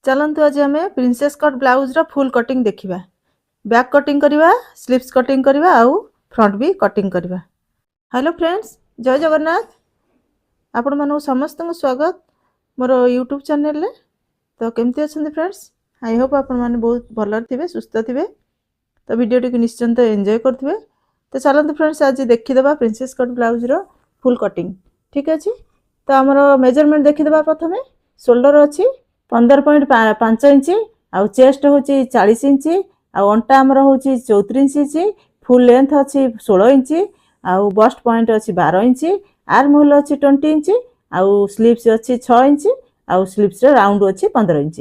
चलतु आज आम princess cut blouse full cutting देखा बैक कटिंग करवा स्लीव्स कटिंग करवा आउ फ्रंट भी कटिंग करवा। हेलो फ्रेंड्स, जय जगन्नाथ। आपण मानू समस्त स्वागत मोर यूट्यूब चैनल रे। तो केमती अच्छा फ्रेंड्स, आई होप आपण मैंने बहुत भल थे सुस्थ थे। तो वीडियो टी निश्चिंत एंजॉय करेंगे। तो चलते फ्रेंड्स आज देखीदे princess cut blouse full cutting. ठीक अच्छे, तो आमर मेजरमेंट देखीदे। प्रथम शोल्डर अच्छी 15.5 इंच, आउ चेस्ट हूँ 40 इंच, आउ अंटा आमर हूँ 34 इंच, फुल लेंथ अच्छी 16 इंच, आउ बस्ट पॉइंट अच्छी 12 इंच, आर्म होल अच्छी 20 इंच, आउ स्लीव्स अच्छी 6 इंच, आउ स्लीव्स राउंड अच्छी 15 इंच।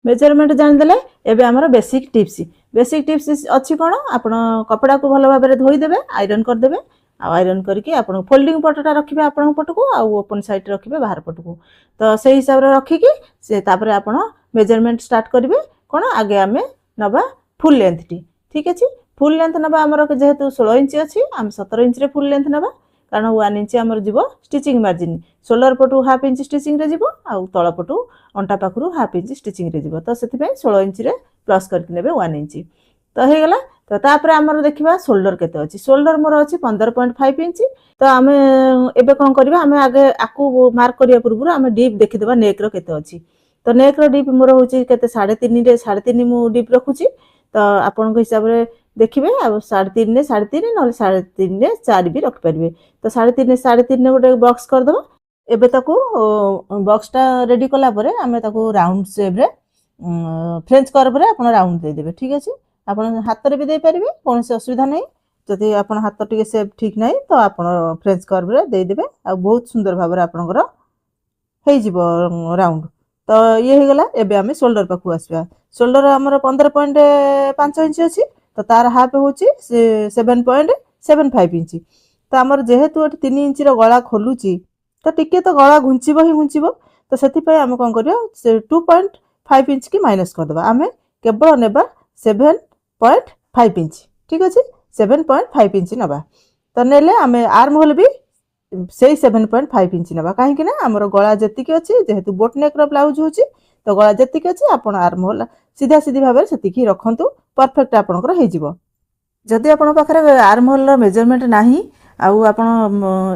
मेजरमेंट जानीदे एबे आमर बेसिक टिप्स अच्छी कौन, आपण कपड़ा को भल भाव में धोईदे, आयरन करदे, आयरन करके आप फोल्डिंग पटटा रखिए आपण पट को, आउ ओपन साइड रखिए बाहर पट को। तो से हिसाब से रखिकी से तापर आप मेजरमेंट स्टार्ट करेंगे। कौन आगे आम नवा फुल लेंथ टी। ठीक अच्छे, फुल लेंथ नवा आमर जेहेतु 16 इंच अच्छी, आम 17 इंच फुल लेंथ नवा, कारण 1 इंच आमर जीव स्टिचिंग मार्जिन। शोल्डर पटू हाफ इंच स्टिचिंग रे जीव, आउ तळ पटू अंटा पाखरु हाफ इंच स्टिचिंग रे जीव। तो से 16 इंच रे प्लस करके नेबे 1 इंच। तो हो गला। तो तापर आमर देखिबा शोल्डर केते अछि। शोल्डर मोर अछि 15.5 इंच। तो आम एबे कौन करबा, आम आगे आकु मार्क करिया पूर्व आम डीप देखिदेबा नेक रो केते अछि। तो नेक रो डीप मोर होछि केते 3.5 रे 3.5 मु डीप रखुछि। तो आपन को हिसाब रे देखिबे, आ 3.5 रे 3.5 न 3.5 रे 4 भी रख परिबे। तो 3.5 रे 3.5 ने गोटे बॉक्स कर दबो। एबे ताको बॉक्सटा रेडी कला परे आमे ताको राउंड शेप रे फ्रेंच कर्व रे आपन राउंड दे देबे। ठीक अछि, आपन हाथ रे भी दे परिबे, कोन से असुविधा नै। जदि आपन हाथ टिके शेप ठीक नै तो आपन फ्रेंच कर्व रे दे देबे, आ बहुत सुंदर भाव रे आपनकर हे जिवो राउंड। तो ये हो गला। एबे आमे शोल्डर पाखु आसबा। शोल्डर हमर 15.5 इंच अछि, तो तार हाफ होछि 7.75 इंच। तो हमर जेहेतु 3 इंच रो गळा खोलुची, तो टिके तो गळा घुंचीबो ही घुंचीबो। तो सेति पय आमे कोन करियो, से 2.5 इंच की माइनस कर दबा। आमे केवल नेबा 7.5 इंच। ठीक अछि, 7.5 इंच नबा। तो नेले आमे आर्म होल भी से 7.5 इंच नबा। कहीं कि ना हमर गळा जतिक अछि, जेहेतु बोट नेक रो ब्लाउज होछि, तो गळा जतिक अछि आपण आर्म होल सीधा सीधी भाबे सेतिकी रखंतु, परफेक्ट आपनकर हे जिवो। जदि आपण पाखरे आर्म होल रो मेजरमेंट नाही, आउ आपण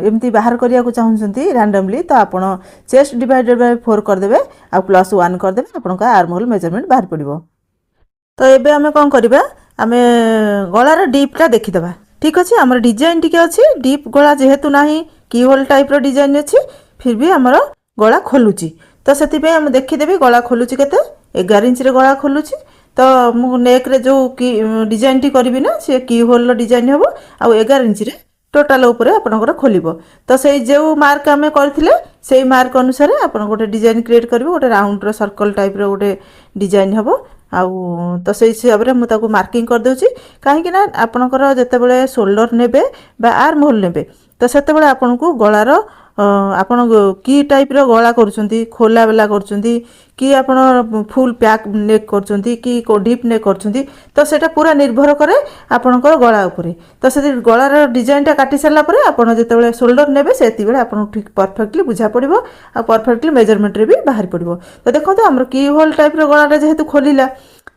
एमती बाहर करिया को चाहुंसंती रैंडमली, तो आपण चेस्ट डिवाइडेड बाय 4 कर देबे, आ प्लस 1 कर देबे, आपण का आर्म होल मेजरमेंट बाहर पड़िबो। तो एबे आमे कोन करबा, आमे गळार डीपटा देखिदबा। ठीक अछि, हमर डिजाइन टिके अछि डीप गळा जेहेतु नाही, की होल टाइप रो डिजाइन अछि, फिर भी हमर गळा खोलुची। तो सेति पे हम देखिदेबी गळा खोलुची केते 11 इंच रे गळा खोलुची। तो मु नेक रे जो की डिजाइन टी करबी ना, से की होल रो डिजाइन हबो, आ 11 इंच रे टोटल ऊपर आपनकर खोलिबो। तो सेई जो मार्क आमे करथिले सेई मार्क अनुसार आपन गोटे डिजाइन क्रिएट करबो, गोटे राउंड रो सर्कल टाइप रो गोटे डिजाइन हबो। आउ तो से हिसाब रे मु ताको मार्किंग कर देउची। काहे कि ना आपनकर जते बेले शोल्डर नेबे बा आर्म होल नेबे, तो सेते बेले आपन को गळार आपण की टाइप रो गळा करूछंती, खोला वाला करूछंती कि आपण फुल पैक नेक करूछंती कि को डीप नेक करूछंती, तो सेटा पूरा निर्भर करे आपनकर गळा ऊपर। तो से गळार डिजाइन टा काटी सरला परे आपण जते बेले शोल्डर नेबे सेति बेले आपण ठीक परफेक्टली बुझा पड़िबो, आ परफेक्टली मेजरमेंट रे भी बाहर पड़िबो। तो देखो हमर की होल टाइप रो गळा जेहेतु खोलिला,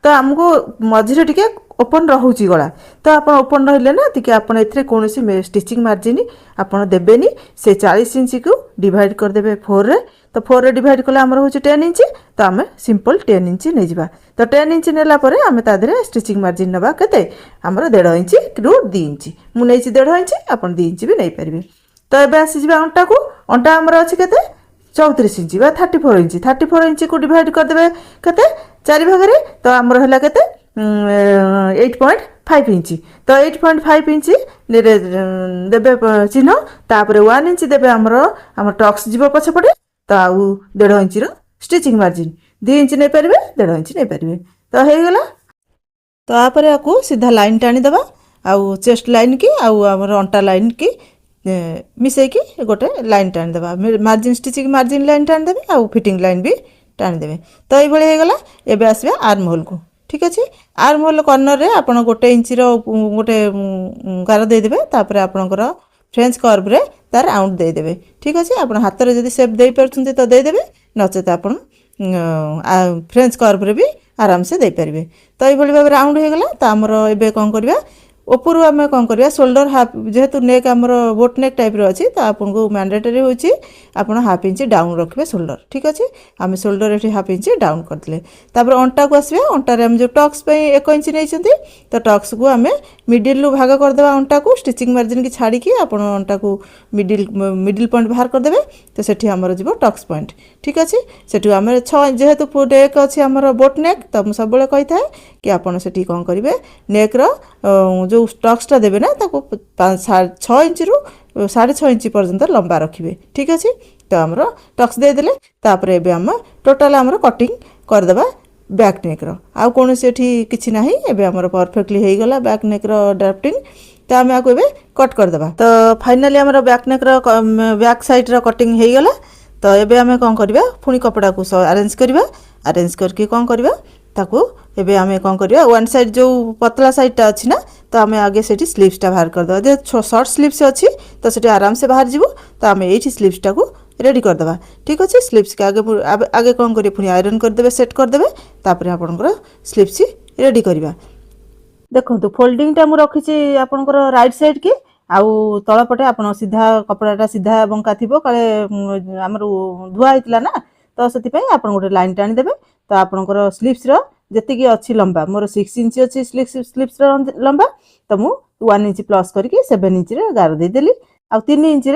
तो हमको मझिरे टिके ओपन रहउची गळा। तो आपण ओपन रहिले ना टिके आपण एथरे कोनोसी स्टिचिंग मार्जिन आपण देबेनी। से 40 इंच को डिवाइड कर देबे 4 रे। तो 4 रे डिवाइड कले हमर होची 10 इंच। तो आमे सिंपल 10 इंच नै जिबा। तो 10 इंच नेला परे आमे ता देरे स्टिचिंग मार्जिन नबा केते हमर 1.5 इंच रु 2 इंच। मु नैची 1.5 इंच, आपण 2 इंच भी नै परिबे। तो एबे आसी जिबा अंटा को। अंटा हमर अछि केते 34 इंच बा 34 इंच। 34 इंच को डिवाइड कर देबे केते 4 भाग रे। तो हमर हला केते 8.5 इंच। तो 8.5 इंच देबे चिन्ह, तापर 1 इंच देबे हमर टक्स जीवो पछे पड़े। तो आउ 1.5 इंच रो स्टिचिंग मार्जिन 2 इंच नै परिबे, 1.5 इंच नै परिबे। तो हे गेला। तो आपरे आकु सीधा लाइन टाणी दबा, आउ चेस्ट लाइन की आउ हमर अंटा लाइन की मिसै की गोटे लाइन टाणी दबा। मार्जिन स्टिचिंग मार्जिन लाइन टाणी देबे, आउ फिटिंग लाइन भी टाणी देबे। तो एई भले हे गेला। एबे आसीबा आर्म होल को। ठीक अच्छे, आर्म होल कर्नर रे आपण 1 इंच रो गोटे गार दे देबे, तापर आपनकर फ्रेंच कर्व रे तार राउंड दे देबे। ठीक अच्छे, आपण हाथ रे जदी शेप दे परछुंती तो दे देबे, नचेत आपण फ्रेंच कर्व रे भी आराम से दे पारिबे। तो ये भाव राउंड हो गला। तो आमर एबे कौन करबा ऊपर आम कौन करवा शोल्डर हाफ जेहेतु नेक आमर बोट नेक टाइप अच्छी तो आपको मैंडेटरी होची आपण हाफ इंच डाउन रखिए शोल्डर। ठीक अच्छे आम शोल्डर ये हाफ इंच डाउन करदे। तापर अंटा को आसवा अंटार आम जो टक्स 1 इंच नहीं तो टक्स को आम मिडिल भाग करदे अंटा को स्टिचिंग मार्जिन की छाड़ी आपण अंटा को मिडिल पॉइंट बाहर करदे। तो सेठी आमर जीव टक्स पॉइंट। ठीक अच्छे सेठू आम 6 जेहेतु नेक अच्छे आमर बोट नेक तो मुझे सब कही था कि आपड़ से कौन करेंगे नेक्र जो टक्सटा देवे ना 6 इंच रु 6.5 इंच पर्यंत लंबा रखिए। ठीक अच्छे तो आमर टक्स देदेले तापर एबे आम टोटाल आमर कटिंग करदेबा बैक नेक्र आउ कौन से किसी ना एबे आमर परफेक्टली हो गला बैक नेक्र ड्राफ्टिंग। तो आम आपको एबे कट करदेबा। तो फाइनाली आमर बैक नेक्र बैक साइड रो कटिंग हो गला। तो एबे आम कौन करवा पुणी कपड़ा को अरेंज करवा अरेंज करके कौन करवा ताकू एबे आमे कौन करवा वन साइड जो पतला साइडटा अच्छी ना तो आम आगे से स्लीव्सटा बाहर करदे जे शॉर्ट स्लीव्स अच्छी तो से आराम से बाहर जीवो। तो आम ये स्लीव्सटा को रेडी करदे। ठीक अच्छे स्लीव्स के आगे आगे कौन करेंगे पुणी आयरन करदे सेट करदे तापर आपणकर स्लीव्स रेडी करवा। देखो फोल्डिंगटा मुझे रखी आपणकर राइट साइड की आउ तलपटे आप सीधा कपड़ाटा सीधा बंका थी काले आमर धुआ होता ना तो से आप गोटे लाइन टाणीदेवे। तो आपणकर स्लीव्स जी अच्छी लंबा मोर 6 इंच अच्छी स्लीव्स लंबा तो मु 1 इंच प्लस करके 7 इंच गार देदेली आ 3 इंच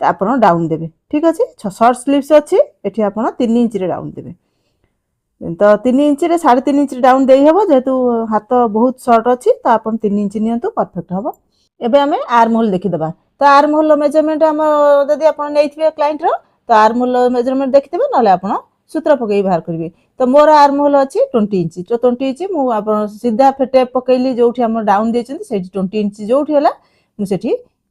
आप डाउन देवे। ठीक अच्छे शॉर्ट स्लीव्स अच्छी ये आप 3 इंच डाउन देवे। तो 3 इंच 3.5 इंच डाउन दे हे जेहेतु हाथ बहुत सर्ट अच्छी तो आप 3 इंच नियंतु परफेक्ट हम। एबे आमे आर्म होल देखिदेबा। तो आर्म होल मेजरमेंट आम जदि आप नहीं क्लाइंट तो आर्म होल मेजरमेंट देखिदेबे ना आप सूत्र पकई बाहर करेंगे। तो मोर आर्म होल अच्छी 20 इंच तो 20 इंच मुझे सीधा टेप पकईली जो आम डाउन देते 20 इंच जो है मुझे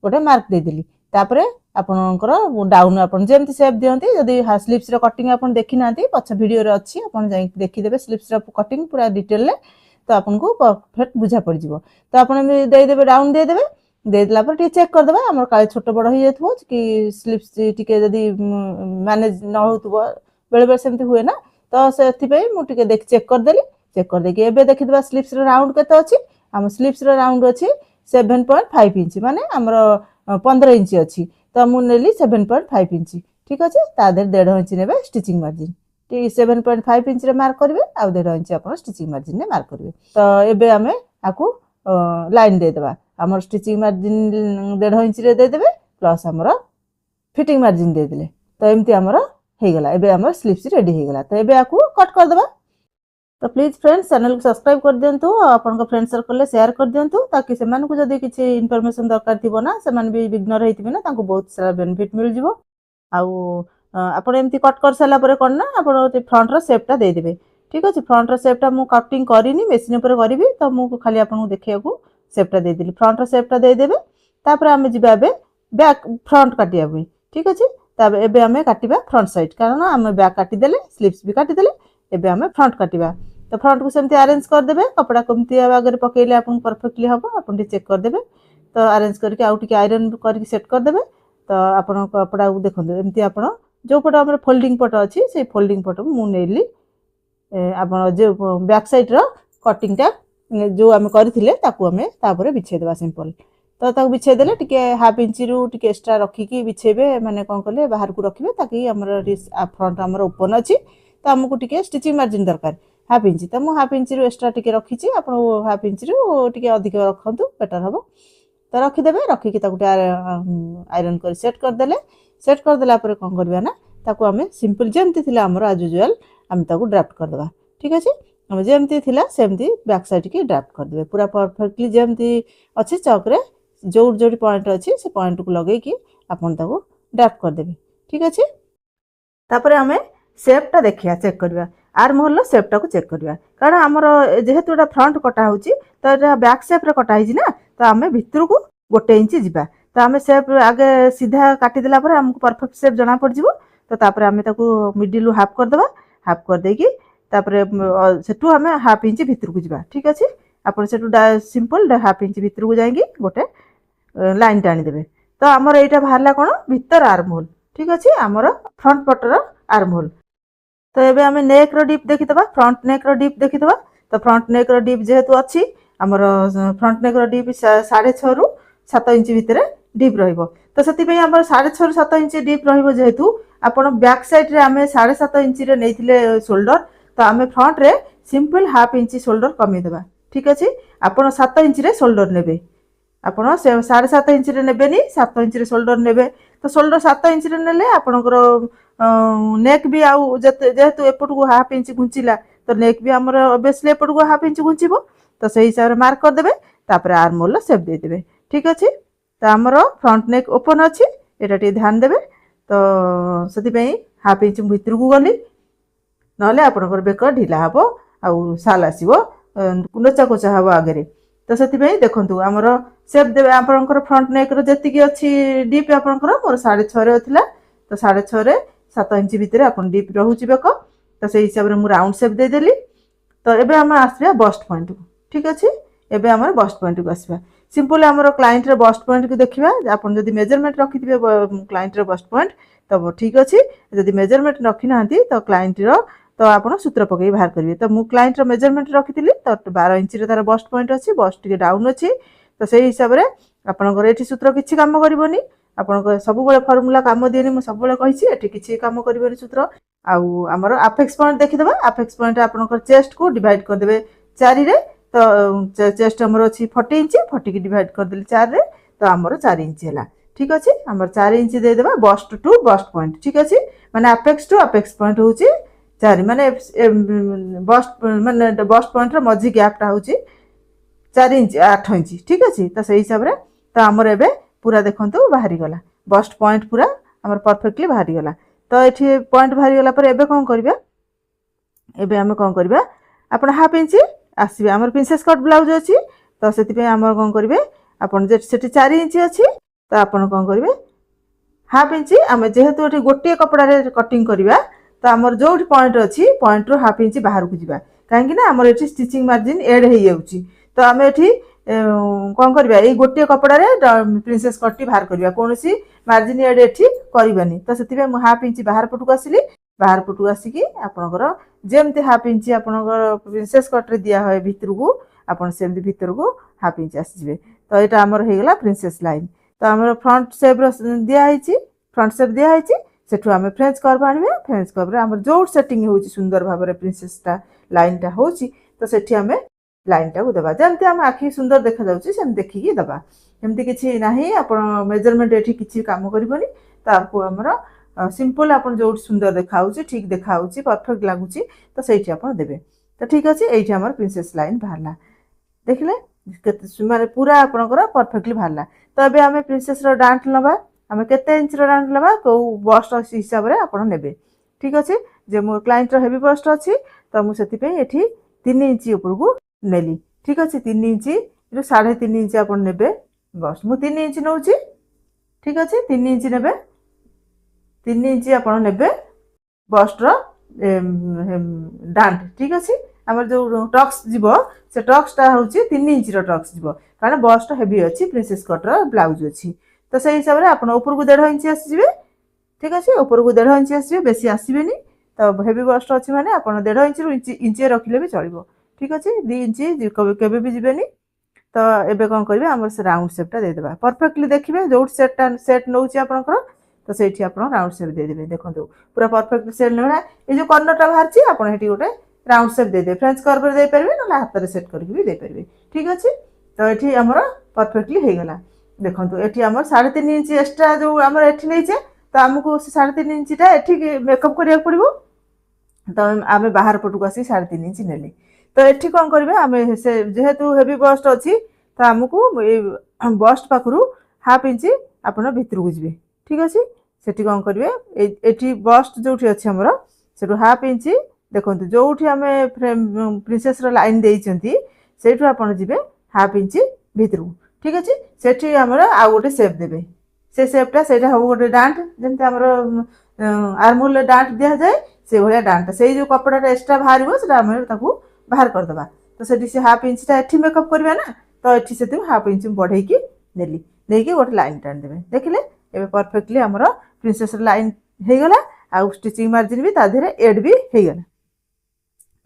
गोटे मार्क देदेली। तापर आपणकर डाउन आप जमी सेप दिखती जदि स्लीव्स कटिंग आप देखी ना पछ भिडियो अच्छी आप देखीदे स्लीव्स कटिंग पूरा डिटेल तो आपको परफेक्ट बुझा पड़ जाए। तो आप देदेवे डाउन देदेवे देदेला चेक करदे आम काले छोट बड़ हो जाए कि स्लीव्स टी जदि मैनेज न हो बेले बेले सेमती हुए ना तो से मुझे देख चेक करदेली चेक करदेकी एबे देखिदेबा स्लीव्स राउंड केते अछि आम स्लीव्स राउंड अछि 7.5 इंच माने आमर 15 इंच अच्छी तो मुझे 7.5 इंच। ठीक अच्छे तादेर 1.5 इंच ने स्टिचिंग मार्जिन 7.5 इंच मार्क करेंगे आ 1.5 इंच आप स्टिचिंग मार्जिन में मार्क करेंगे। तो एबे आमे आपको लाइन देदेबा आमर स्टिचिंग मार्जिन 1.5 इंच देदेबे प्लस आमर फिटिंग मार्जिन देदेले तो एमती आमर हो गला। एबे आमर स्लीव्स रेडी हो गला। तो एबे आपको कट करदेबा। तो प्लीज फ्रेंड्स चैनल को सब्सक्राइब कर दिंतु आपन फ्रेंड सर्कल में शेयर कर दिंतु ताकि से मानकु जदी किछि इन्फॉर्मेशन दरकार थिबो ना से मान भी बिगनर हेतिबे ना तांको बहुत सारा बेनिफिट मिल जिवो। आउ आपण एमती कट कर साला परे कोन ना आपण फ्रंट रो शेपटा दे देबे। ठीक अछि फ्रंट रो शेपटा मु कटिंग करिनी मशीन ऊपर करिवि तो मु खाली आपन देखिया को शेपटा दे देली फ्रंट रो शेपटा दे देबे। तापर हम जिबा बे बैक फ्रंट काटिया बे। ठीक अछि ताबे एबे हमें काटिबा फ्रंट साइड कारण हम बैक काटी देले स्लीव्स भी काटी देले एबे हमें फ्रंट काटिबा। तो फ्रंट को सेमती अरेंज करदेबे कपड़ा कमती आगे पकईले आप परफेक्टली हम आप चेक करदेबे। तो अरेंज करके आउ टिके आयरन करके सेट करदेबे। तो आपण कपड़ा को देखो एमती आप जो पट आम फोल्डिंग पट अच्छी से फोल्डिंग पट मुझे आप जो बैक साइड रो कटिंगटा जो आम करते बिछेदेबा सिंपल। तो ताको बिछेदेले टिके हाफ इंच रु टिके एक्स्ट्रा रखिकी बिछेबे माने कौन कले बाहर को रखिबे ताकि हमर फ्रंट हमर ओपन अच्छी तो आमको टिके स्टिचिंग मार्जिन दरकार हाफ इंच तो मुझे हाफ इंच रु एक्स्ट्रा टिके रखी आप हाफ इंच रु टिके अधिक रखु बेटर हम। तो रखीदे रखिकी आयरन कर सेट करदेले सेट करदेला कौन करवा ना ताको आम सिंपल जमती थी आमर आज यूजुआल आम ताको ड्राफ्ट करदेबा। ठीक अच्छे आम जमती थी सेमती बैक साइड की ड्राफ्ट करदे पूरा परफेक्टली जमती अच्छे चौकरे जो जो पॉइंट अच्छी से पॉइंट को लगे कि आपन ताको ड्राफ्ट करदेबे। ठीक अच्छे तापर आम शेपटा देखिया चेक करवा आर्म होल शेपटा को चेक करवा कारण आमर जेहेतु एटा फ्रंट कटा होची तो एटा बैक शेप रे कटा होची ना तो आम भितर को 1 इंच जिबा। तो आम शेप आगे सीधा काटी देला पर हमको परफेक्ट शेप जना पड़ जिवो। तो तापर आम ताको मिडिल हाफ कर देबा हाफ कर देकी तापर सेटू आम हाफ इंच भितर को जिबा। ठीक अच्छे आपण सेटू सिंपल हाफ इंच भितर को जाएंगी गोटे लाइन टाणी देबे। तो आमर एटा बाहरला कोन भीतर आर्म होल। ठीक अच्छे आमर फ्रंट पटर आर्म होल। तो एबे आमे नेक रो डीप देखिदबा फ्रंट नेक रो डीप देखिदबा तो फ्रंट नेक रो डीप जेहेतु अछि हमर फ्रंट नेक रो डीप 6.5 रु 7 इंच भितरे डीप रहिबो तो सेति पई हमर 6.5 रु 7 इंच डीप रहिबो जेहेतु आपण बैक साइड रे आमे 7.5 इंच रे नेथिले शोल्डर तो आमे फ्रंट रे सिंपल हाफ इंच शोल्डर कमी देबा ठीक अछि आपण 7 इंच रे शोल्डर नेबे आपण 7.5 इंच रे नेबेनी 7 इंच रे शोल्डर नेबे तो शोल्डर 7 इंच रे नेले आपणकर नेक भी आउ जेहेतु एपटू हाफ इंच घुंचिला तो नेक भी हमर ऑब्वियसली एपटू हाफ इंच घुंचिबो तो सही हिसाब रे मार्क कर देबे तापर आर्म होल शेप दे देबे ठीक अछि तो हमर फ्रंट नेक ओपन अछि एटा टी ध्यान देबे तो सेति पई हाफ इंच भितर को गली नले आपणकर बेक ढिला हबो आउ साल आसीबो कुनचा कोचा हबो आगरे तो सेति पई देखंतु हमर शेप देबे आपणकर फ्रंट नेक रो जेति की अछि डीप आपणकर मोर 6.5 रे थिला तो 6.5 रे 7 इंच भितर आपण डीप रहउची बेक तो से हिसाब रे मु राउंड शेप दे देली तो एबे हम आसबा बस्ट पॉइंट को ठीक अछि एबे हमर बस्ट पॉइंट को आसबा सिंपल हमर क्लाइंट रे बस्ट पॉइंट को देखिबा आपण जदी मेजरमेंट रखिथिबे क्लाइंट रे बस्ट पॉइंट तो ठीक अछि जदी मेजरमेंट रखि नाहंती तो क्लाइंट रो तो आपण सूत्र पकई बाहर करिवे तो मु क्लाइंट रो मेजरमेंट रखिथिली तो 12 इंच रे तार बस्ट पॉइंट अछि बस्ट के डाउन अछि तो सेही हिसाब रे आपणकर एठी सूत्र किछि काम करबोनी आपणकर सब बेले फार्मूला काम दिएनी मु सब बेले कहिछि एठी किछि काम करबोनी सूत्र आउ हमर अपेक्स पॉइंट देखिदबा अपेक्स पॉइंट आपणकर चेस्ट को डिवाइड कर देबे 4 रे तो चेस्ट हमर अछि 40 इंच 40 की डिवाइड कर देले 4 रे तो हमर 4 इंच हैला ठीक अछि हमर 4 इंच दे देबा बस्ट टू बस्ट पॉइंट ठीक अछि माने अपेक्स टू अपेक्स पॉइंट होछि 4 माने बस्ट पॉइंट रो मझी गैप टा होछि 4 इंच 8 इंच ठीक अछि तो सही हिसाब रे तो हमर एबे पूरा देखंतु बाहरी गला बस्ट पॉइंट पूरा हमर परफेक्टली बाहरी गला तो एठी पॉइंट बाहरी गला पर एबे कोन करबा एबे हम कोन करबा आपण हाफ इंच आसीबे हमर प्रिंसेस कट ब्लाउज अछि तो सेति पे हमर कोन करबे आपण जे सेठी 4 इंच अछि तो आपण कोन करबे हाफ इंच हम जेहेतु एठी गोटे कपड़ा रे कटिंग करबा तो हमर जोठी पॉइंट अछि पॉइंट रो हाफ इंच बाहर को जिबा काहे कि ना हमर एठी स्टिचिंग मार्जिन ऐड हे जाउची तो हम एठी कोन करबा ए गोटे कपड़ा रे प्रिंसेस कट बाहर करबा कोनोसी मार्जिन ऐड एठी करबानी तो सेति पे हाफ इंच बाहर पटु आसीली बाहर पटु आसी कि आपनकर जेमते हाफ इंच आपनकर प्रिंसेस कट रे दिया होय भितर को आपन सेमते भितर को हाफ इंच आसी जिवे तो एटा हमर हे गेला प्रिंसेस लाइन तो हमर फ्रंट शेप रो दिया हैची फ्रंट शेप दिया हैची सेठु हमें फ्रेंच कर्व आनिबे फ्रेंच कर्व रे हमर जो सेटिंग होची सुंदर भाबरे प्रिंसेस टा लाइन टा होची तो सेठी हमें लाइन टा को दबा जेमते हम आखी सुंदर देखा जाउची सेम देखि कि दबा एमती किछि नाही आपण मेजरमेंट एठी किछि काम करबोनी तो आपको हमर सिंपल आपण जो सुंदर देखाउची ठीक देखाउची परफेक्ट लागुची तो सेठी आपण देबे तो ठीक अछि एठी हमर प्रिंसेस लाइन बाहरला देखले माने पूरा आपनकर परफेक्टली बाहरला तो एबे हमें प्रिंसेस रो डांट लबा हमें केते इंच रो डांट लबा को बस्ट हिसाब रे आपण नेबे ठीक अछि जे मोर क्लाइंट रो हेवी बस्ट अछि तो मु सेति पे एठी 3 इंच ऊपर को नेली ठीक अछि 3 इंच रो 3.5 इंच आपण नेबे बस्ट मु 3 इंच नउची ठीक अछि 3 इंच नेबे 3 इंच आपण नेबे बस्ट रो डांट ठीक अछि हमर जो टक्स जीवो से टक्स टा होची 3 इंच रो टक्स जीवो कारण बस्ट हेवी अछि प्रिंसेस कट रो ब्लाउज अछि तो सही हिसाब रे आपण ऊपर को 1.5 इंच आसी जिवे ठीक अछि ऊपर को 1.5 इंच आसी बेसी आसीबेनी तो हेवी बस्ट अछि माने आपण 1.5 इंच रो इंच रखिले भी चलिबो ठीक अछि 2 इंच केबे भी जिबेनी तो एबे कोन करबे हमर से राउंड शेप टा दे देबा परफेक्टली देखिबे जो सेट नउची आपनकर तो सेठी आपण राउंड शेप दे देबे देखंतु पूरा परफेक्ट सेट नला ए जो कॉर्नर टा बाहर छी आपण हेटी गोटे राउंड शेप दे दे फ्रेंच कर्व दे परबे नला हाथ रे सेट करके भी दे परबे ठीक अछि तो एठी हमर परफेक्टली हे गेला देखंतु एठी हमर 3.5 इंच एक्स्ट्रा जो हमर एठी नै छे तो हमकु 3.5 इंच टा एठी मेकअप करिया पड़िबो तो आमे बाहर पटु आसी 3.5 इंच नेली तो एठी कोन करबे आमे से जेहेतु हेवी बस्ट अछि तो हमकु ए बस्ट पाखरु हाफ इंच आपण भितर को जिवे ठीक अछि सेठी कोन करबे एठी बस्ट जोठी अछि हमर सेटु हाफ इंच देखंतु जोठी हमें प्रिंसेस रो लाइन देइचंती सेठु आपण जिवे हाफ इंच भितर ठीक अछि सेठी हमर आ गोटे शेप देबे से शेपटा सेटा हो गोटे डांट जेंते हमर आर्महोल डांट दिया जाए से भलिया डांट से जो कपड़ाटा एक्स्ट्रा बाहरिबो सेटा हम ताकू बाहर कर दबा तो सेठी से हाफ इंच टा एठी मेकअप करबा ना तो एठी सेति हाफ इंच बढ़ाई की नेली नेकी गोटे लाइन टान देबे देखिले एबे परफेक्टली हमर प्रिंसेस लाइन हे गला आउ स्टिचिंग मार्जिन भी ता देहरे एड भी हेगला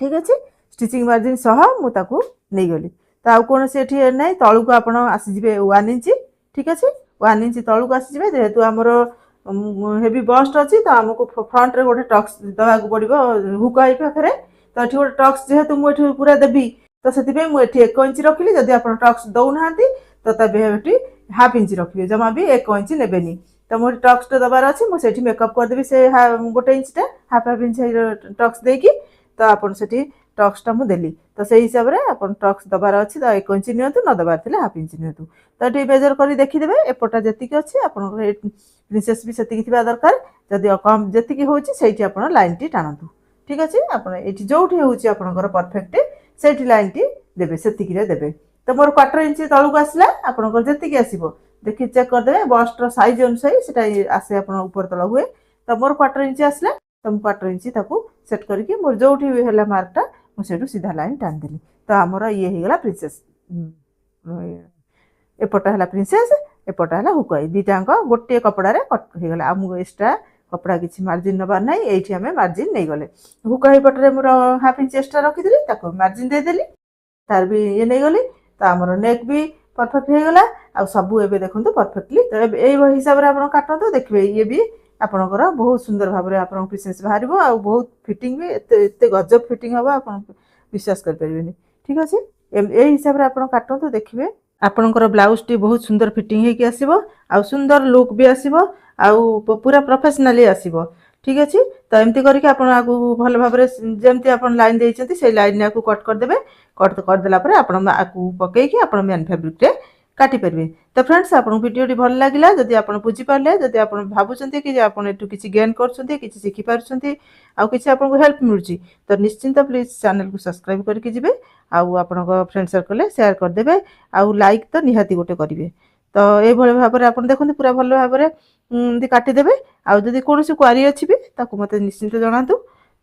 ठीक अच्छे स्टिचिंग मार्जिन सह मु ताकू नहीं गली तो आउ कौन से ना तलू को आप आसीजे 1 इंच ठीक अच्छे 1 इंच तलू को आसीजे जेहेतु आमर हेवी बस्ट अच्छी तो आमको फ्रंट रे गोटे टक्स दवा पड़ो हुक आई पाखे तो ये गोटे टक्स जेहेतु मुझे पूरा देवी तो से मुझे 1 इंच रखिली जदि आप टक्स दौना तो तबे हाफ इंच रखिए जमा भी 1 इंच नेबेनी तो मोर टक्स दबार अच्छे मुझे मेकअप करदेवी से गोटे इंचटा हाफ इंच टक्स देकी तो आपन से टक्सटा मुझे तो से हिसाब से आप टक्स दबार अच्छी तो 1 इंच नियंतु न दबार थे हाफ इंच नियंतु तो ये मेजर कर देखीदे एपटा जी अच्छे आप प्रिंसेस भी से दरकार जदि कम जी हूँ आप लाइन टी टाणु ठीक अच्छे आप जो होकर परफेक्ट से लाइन टी देवे से देवे तो मोर 1/4 इंच तलू को आसला आपंकर जी आसो देखिए चेक करदे बस्ट साइज अनुसार से आसे आप ऊपर तल हुए तो मोर 1/4 इंच आसला तो मुझे 1/4 इंच सेट करके मोर जो है मार्कटा मुझे सीधा लाइन टाणीदेली तो आमर ये होगा प्रिंसेस एपटा है प्रिंसेस एपटा है हुकाई दीटाक गोटे कपड़ा कट होगा आमको एक्सट्रा कपड़ा किसी मार्जिन नबार ना ये आम मार्जिन नहीं गले हुकाई पटे मोर हाफ इंच एक्सट्रा रखीदी मार्जिन देदेली तार भी ये नहीं गली तो आमर नेक भी परफेक्ट होगा आ सबू एवं देखो परफेक्टली तो ये हिसाब से आप काटते देखिए ये भी आपणकर बहुत सुंदर भाव में आप प्रिंसेस बाहर आ बहुत फिटिंग भी एत गजब फिटिंग हम आप विश्वास करें ठीक अच्छे ये हिसाब से आप काटते देखिए आपणकर ब्लाउज टी बहुत सुंदर फिटिंग होगी आसो आ सुंदर लुक भी आसो आ पूरा प्रोफेशनली आसो ठीक अच्छे तो एमती करके आप भल भाव जमती आप लाइन देते से लाइन आपको कट करदे कट करदेला आपको पकईकि आप मेन फैब्रिक रे काटी पारे तो फ्रेंड्स आप भिडियो भल लगे जदि आप बुझीपारे जदि आप भावुं कि आप किसी गेन कर किसी शिखिपारे आउ कि आपको हेल्प मिलूँ तो निश्चिंत प्लीज चैनल को सब्सक्राइब करके जी आपण फ्रेंड सर्कल शेयर करदे आउ लाइक तो निहाती गोटे करेंगे तो ये भाव में आप देखते पूरा भल भाव में काटिदेवे आउ जदि कौन क्वारी अच्छी भी मत निश्चिंत जनातु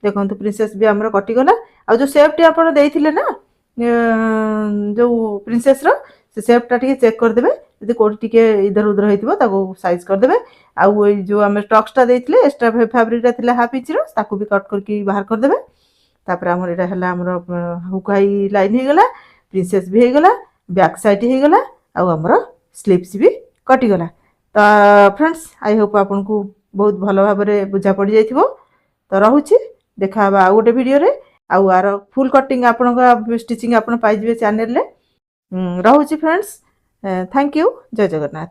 देखो प्रिंसेस भी आमर कटिगला आ जो सेफ्टी आप ना जो प्रिंसेस से सेफ्टा टी चेक करदे जब कौटी टे इधर उधर हो साइज करदे आउ जो आम टक्सटा देते एक्सट्रा फैब्रिकटा थी हाफ इंच भी कट करके बाहर करदे तापर आमर यहाँ है आमर हुकाई लाइन होगला प्रिंसेस भी होगला बैक साइड होगला आमर स्लीव्स भी कटिगला तो फ्रेंड्स आई होप आपन को बहुत भल भाव में बुझा पड़ जाइथिबो तो रहुछि देखा आ गोटे वीडियो रे आर फुल कटिंग आपण स्टिचिंग आपण पाइबे चैनल रे रहुछि फ्रेंड्स थैंक यू जय जगन्नाथ।